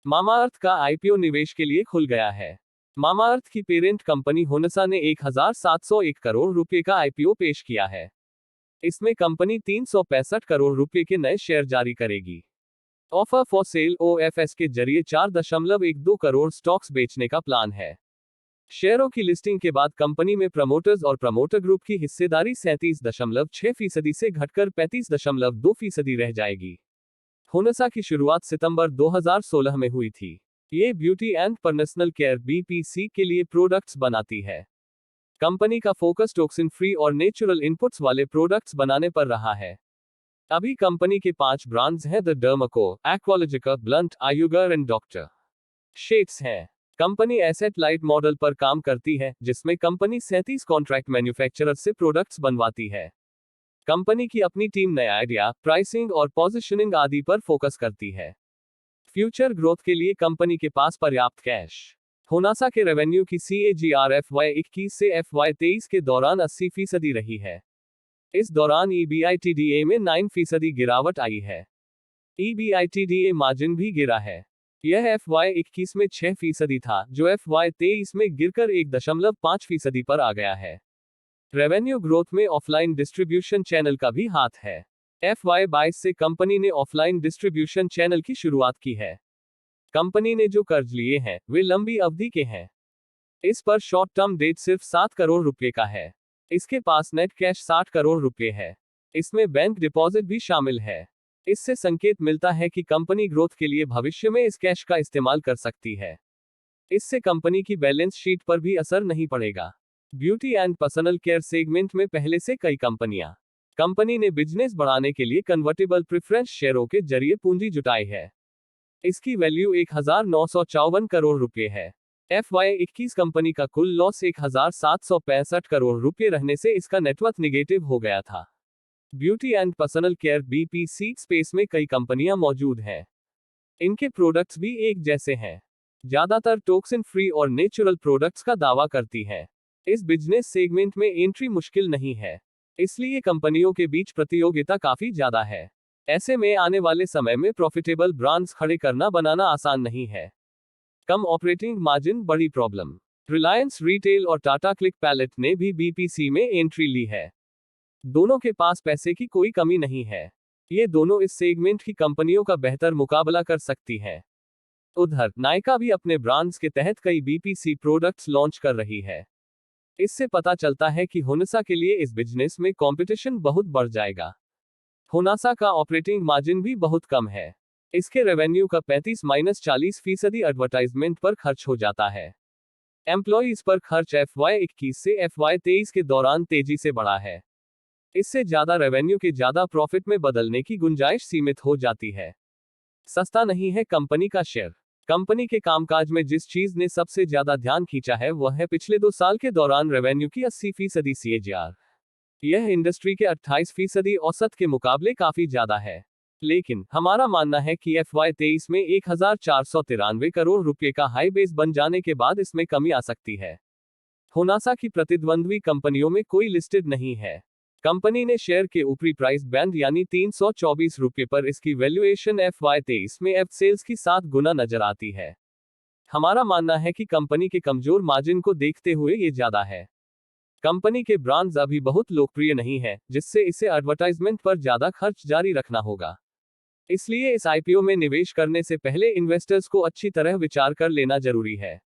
Mamaearth का IPO निवेश के लिए खुल गया है। मामाअर्थ की पेरेंट कंपनी होनसा ने 1701 करोड़ रुपए का आईपीओ पेश किया है। इसमें कंपनी 365 करोड़ रुपए के नए शेयर जारी करेगी। ऑफर फॉर सेल ओएफएस के जरिए 4.12 करोड़ स्टॉक्स बेचने का प्लान है। शेयरों की लिस्टिंग के बाद कंपनी में प्रमोटर्स और प्रमोटर ग्रुप की हिस्सेदारी 37.6% से घटकर 35.2% रह जाएगी। होनसा की शुरुआत सितंबर 2016 में हुई थी। ये beauty and personal care BPC के लिए प्रोडक्ट्स बनाती है। कंपनी का फोकस टॉक्सिन फ्री और नेचुरल इनपुट्स वाले प्रोडक्ट्स बनाने पर रहा है। अभी कंपनी के 5 ब्रांड्स हैं, the Derma Co, Aqualogica, Blunt, Ayuga and doctor Sheth's हैं। कंपनी एसेट लाइट मॉडल पर काम करती है, जिसमें कंपनी 37 कॉन्ट्रैक्ट मैन्युफैक्चरर से प्रोडक्ट्स बनवाती है। कंपनी की अपनी टीम नए आइडिया, प्राइसिंग और पोजीशनिंग आदि पर फोकस करती है। फ्यूचर ग्रोथ के लिए कंपनी के पास पर्याप्त कैश। होनासा के रेवेन्यू की CAGR FY21 से FY23 के दौरान 80% रही है। इस दौरान EBITDA में 9% गिरावट आई है। EBITDA मार्जिन भी गिरा है। यह FY21 में 6% था, जो FY23 में गिरकर 1.5% पर आ गया है। रेवेन्यू ग्रोथ में ऑफलाइन डिस्ट्रीब्यूशन चैनल का भी हाथ है। FY22 से कंपनी ने ऑफलाइन डिस्ट्रीब्यूशन चैनल की शुरुआत की है। कंपनी ने जो कर्ज लिए हैं, वे लंबी अवधि के हैं। इस पर शॉर्ट टर्म डेट सिर्फ 7 करोड़ रुपए का है। इसके पास नेट कैश 60 करोड़ रुपए है। इसमें बैंक डिपॉजिट भी शामिल है। इससे संकेत मिलता है कि कंपनी ग्रोथ के लिए भविष्य में इस कैश का इस्तेमाल कर सकती है। इससे कंपनी की बैलेंस शीट पर भी असर नहीं पड़ेगा। Beauty and personal care segment में पहले से कई कंपनी ने बिजनेस बढ़ाने के लिए कन्वर्टेबल प्रेफरेंस शेयरों के जरिए पूंजी जुटाई है। इसकी वैल्यू 1954 करोड़ रुपए है। FY21 कंपनी का कुल लॉस 1765 करोड़ रुपए रहने से इसका नेटवर्थ निगेटिव हो गया था। Beauty and personal care BPC space में कई कंपनियां मौजूद हैं। इनके प्रोडक्ट्स भी एक जैसे हैं। ज्यादातर टॉक्सिन फ्री और नेचुरल प्रोडक्ट्स का दावा करती हैं। इस बिजनेस सेगमेंट में एंट्री मुश्किल नहीं है, इसलिए कंपनियों के बीच प्रतियोगिता काफी ज्यादा है। ऐसे में आने वाले समय में प्रॉफिटेबल ब्रांड्स खड़े करना बनाना आसान नहीं है। कम ऑपरेटिंग मार्जिन बड़ी प्रॉब्लम। रिलायंस रिटेल और टाटा क्लिक पैलेट ने भी BPC में एंट्री ली है। दोनों के पास पैसे की कोई कमी नहीं है। ये दोनों इस सेगमेंट की कंपनियों का बेहतर मुकाबला कर सकती हैं। उधर नायका भी अपने ब्रांड्स के तहत कई BPC प्रोडक्ट्स लॉन्च कर रही है। इससे पता चलता है कि होनसा के लिए इस बिजनेस में कंपटीशन बहुत बढ़ जाएगा। होनासा का ऑपरेटिंग मार्जिन भी बहुत कम है। इसके रेवेन्यू का 35-40% एडवर्टाइजमेंट पर खर्च हो जाता है। एम्प्लॉइज पर खर्च FY21 से FY23 के दौरान तेजी से बढ़ा है। इससे ज्यादा रेवेन्यू के ज्यादा प्रॉफिट में बदलने की गुंजाइश सीमित हो जाती है। सस्ता नहीं है कंपनी का शेयर। कंपनी के कामकाज में जिस चीज ने सबसे ज्यादा ध्यान खींचा है वह है पिछले 2 साल के दौरान रेवेन्यू की 80% CAGR। यह इंडस्ट्री के 28% औसत के मुकाबले काफी ज्यादा है। लेकिन हमारा मानना है कि FY23 में 1493 करोड़ रुपए का हाई बेस बन जाने के बाद इसमें कमी आ सकती है। होनासा की प्रतिद्वंद्वी कंपनियों में कोई लिस्टेड नहीं है। कंपनी ने शेयर के ऊपरी प्राइस बैंड यानी 324 रुपए पर इसकी वैल्यूएशन FY23 में एफ सेल्स की 7 गुना नजर आती है। हमारा मानना है कि कंपनी के कमजोर मार्जिन को देखते हुए ये ज्यादा है। कंपनी के ब्रांड्स अभी बहुत लोकप्रिय नहीं है, जिससे इसे एडवर्टाइजमेंट पर ज्यादा खर्च जारी रखना होगा। इसलिए इस IPO में निवेश करने से पहले इन्वेस्टर्स को अच्छी तरह विचार कर लेना जरूरी है।